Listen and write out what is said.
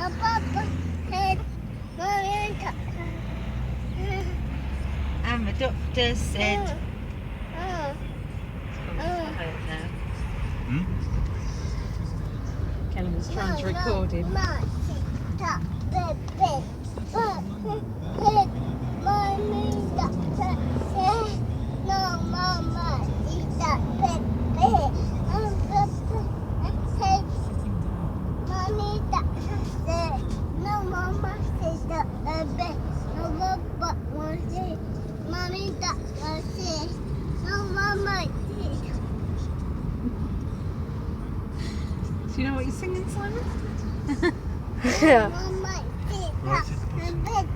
Papa said, Mommy, And the doctor said. uh, Hmm? Callum was trying to record him. Mommy, that was it. No, Mama, Do you know what you're singing, Simon? Mama, Right, sit the bus.